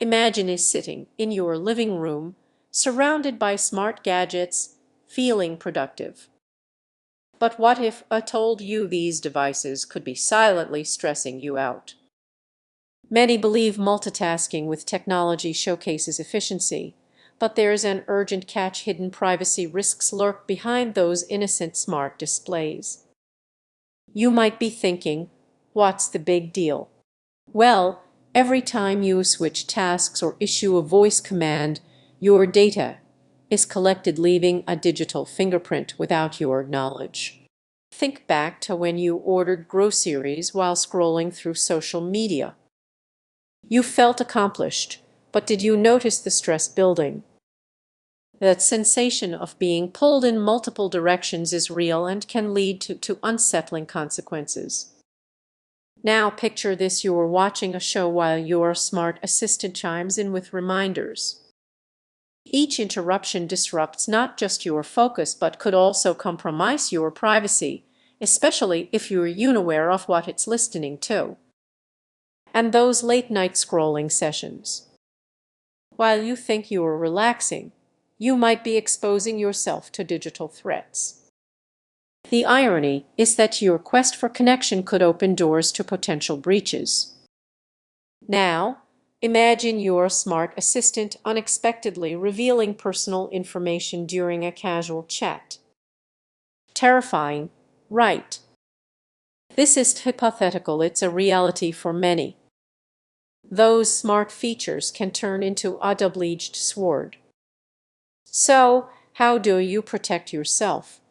Imagine is sitting in your living room, surrounded by smart gadgets, feeling productive. But what if I told you these devices could be silently stressing you out? Many believe multitasking with technology showcases efficiency, but there's an urgent catch: hidden privacy risks lurk behind those innocent smart displays. You might be thinking, what's the big deal? Well, every time you switch tasks or issue a voice command, your data is collected, leaving a digital fingerprint without your knowledge. Think back to when you ordered groceries while scrolling through social media. You felt accomplished, but did you notice the stress building? That sensation of being pulled in multiple directions is real and can lead to unsettling consequences. Now picture this: you're watching a show while your smart assistant chimes in with reminders. Each interruption disrupts not just your focus but could also compromise your privacy, especially if you're unaware of what it's listening to. And those late-night scrolling sessions. While you think you're relaxing, you might be exposing yourself to digital threats. The irony is that your quest for connection could open doors to potential breaches. Now, imagine your smart assistant unexpectedly revealing personal information during a casual chat. Terrifying, right? This is hypothetical, it's a reality for many. Those smart features can turn into a double-edged sword. So, how do you protect yourself?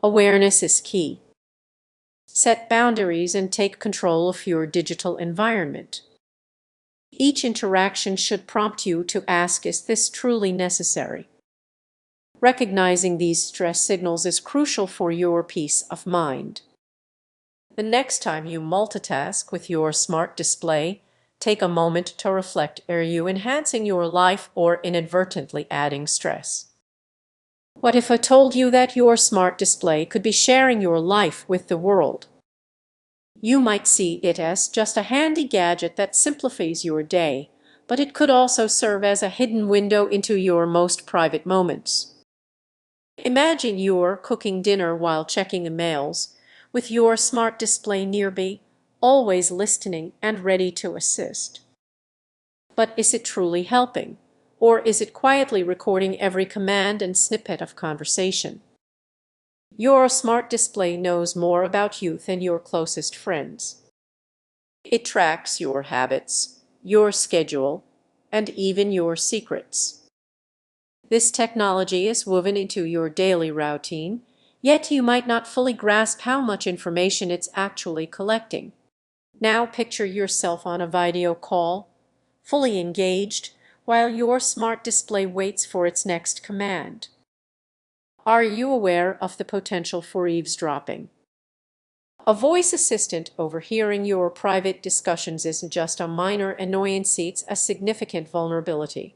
Awareness is key. Set boundaries and take control of your digital environment. Each interaction should prompt you to ask, is this truly necessary? Recognizing these stress signals is crucial for your peace of mind. The next time you multitask with your smart display, take a moment to reflect: are you enhancing your life or inadvertently adding stress? What if I told you that your smart display could be sharing your life with the world? You might see it as just a handy gadget that simplifies your day, but it could also serve as a hidden window into your most private moments. Imagine you're cooking dinner while checking emails, with your smart display nearby, always listening and ready to assist. But is it truly helping? Or is it quietly recording every command and snippet of conversation? Your smart display knows more about you than your closest friends. It tracks your habits, your schedule, and even your secrets. This technology is woven into your daily routine, yet you might not fully grasp how much information it's actually collecting. Now picture yourself on a video call, fully engaged, while your smart display waits for its next command. Are you aware of the potential for eavesdropping? A voice assistant overhearing your private discussions isn't just a minor annoyance, it's a significant vulnerability.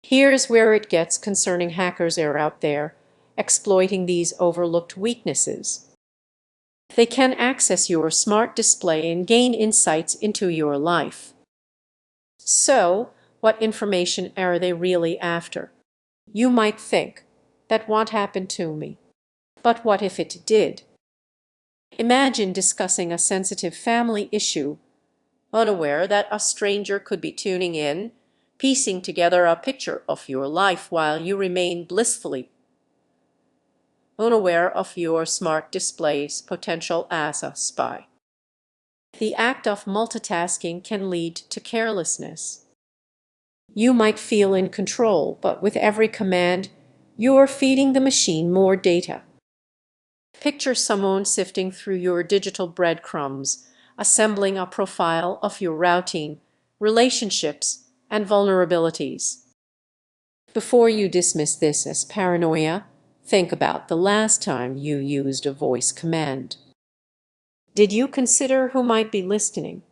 Here's where it gets concerning: hackers are out there, exploiting these overlooked weaknesses. They can access your smart display and gain insights into your life. So, what information are they really after? You might think, that won't happen to me. But what if it did? Imagine discussing a sensitive family issue, unaware that a stranger could be tuning in, piecing together a picture of your life while you remain blissfully unaware of your smart display's potential as a spy. The act of multitasking can lead to carelessness. You might feel in control, but with every command, you're feeding the machine more data. Picture someone sifting through your digital breadcrumbs, assembling a profile of your routine, relationships, and vulnerabilities. Before you dismiss this as paranoia, think about the last time you used a voice command. Did you consider who might be listening?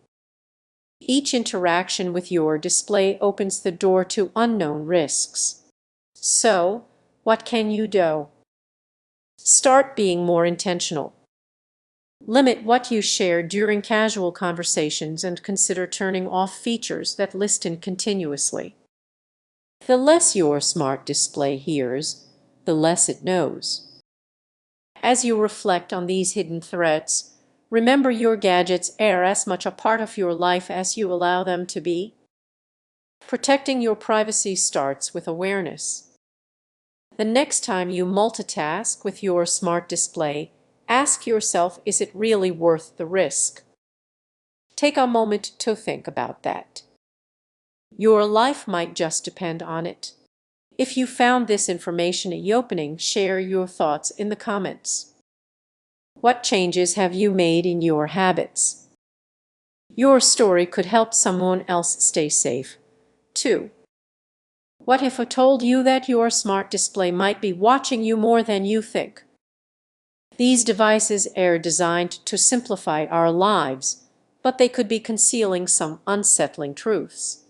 Each interaction with your display opens the door to unknown risks. So, what can you do? Start being more intentional. Limit what you share during casual conversations and consider turning off features that listen continuously. The less your smart display hears, the less it knows. As you reflect on these hidden threats, remember your gadgets are as much a part of your life as you allow them to be. Protecting your privacy starts with awareness. The next time you multitask with your smart display, ask yourself, is it really worth the risk? Take a moment to think about that. Your life might just depend on it. If you found this information eye-opening, share your thoughts in the comments. What changes have you made in your habits? Your story could help someone else stay safe, too. What if I told you that your smart display might be watching you more than you think? These devices are designed to simplify our lives, but they could be concealing some unsettling truths.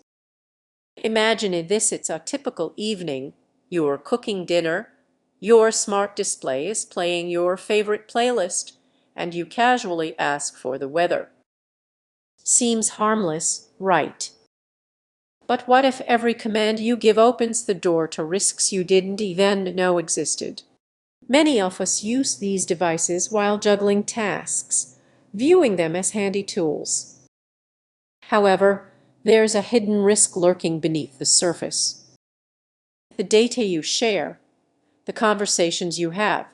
Imagine this: it's a typical evening. You're cooking dinner, your smart display is playing your favorite playlist, and you casually ask for the weather. Seems harmless, right? But what if every command you give opens the door to risks you didn't even know existed? Many of us use these devices while juggling tasks, viewing them as handy tools. However, there's a hidden risk lurking beneath the surface. The data you share, the conversations you have,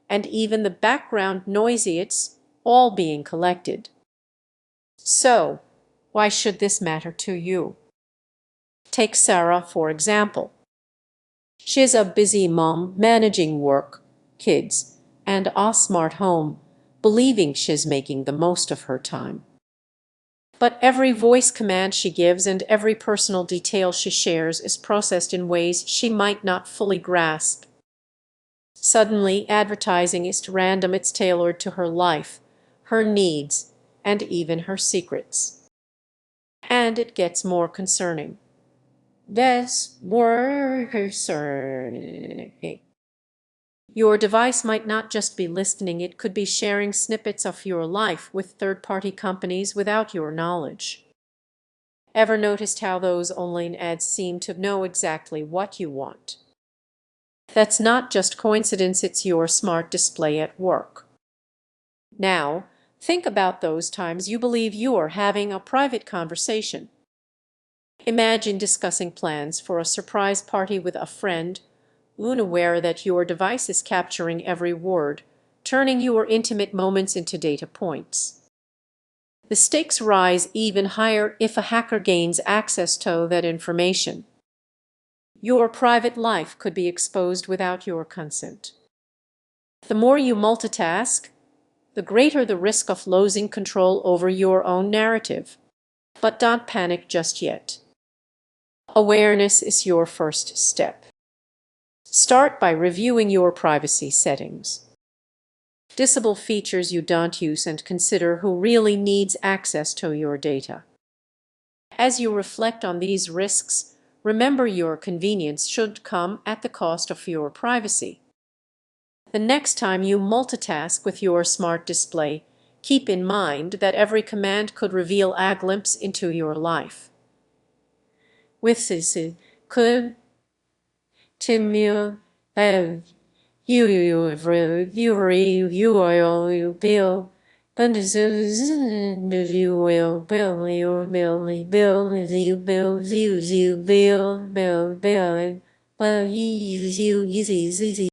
and even the background noise, it's all being collected. So, why should this matter to you? Take Sarah, for example. She's a busy mom managing work, kids, and a smart home, believing she's making the most of her time. But every voice command she gives and every personal detail she shares is processed in ways she might not fully grasp. Suddenly, advertising isn't random, it's tailored to her life, her needs, and even her secrets. And it gets more concerning. That's more concerning. Your device might not just be listening, it could be sharing snippets of your life with third-party companies without your knowledge. Ever noticed how those online ads seem to know exactly what you want? That's not just coincidence, it's your smart display at work. Now, think about those times you believe you are having a private conversation. Imagine discussing plans for a surprise party with a friend, unaware that your device is capturing every word, turning your intimate moments into data points. The stakes rise even higher if a hacker gains access to that information. Your private life could be exposed without your consent. The more you multitask, the greater the risk of losing control over your own narrative. But don't panic just yet. Awareness is your first step. Start by reviewing your privacy settings. Disable features you don't use and consider who really needs access to your data. As you reflect on these risks, remember your convenience should come at the cost of your privacy. The next time you multitask with your smart display, keep in mind that every command could reveal a glimpse into your life. With this, could Timur, you bill, but you will bill you bill, but you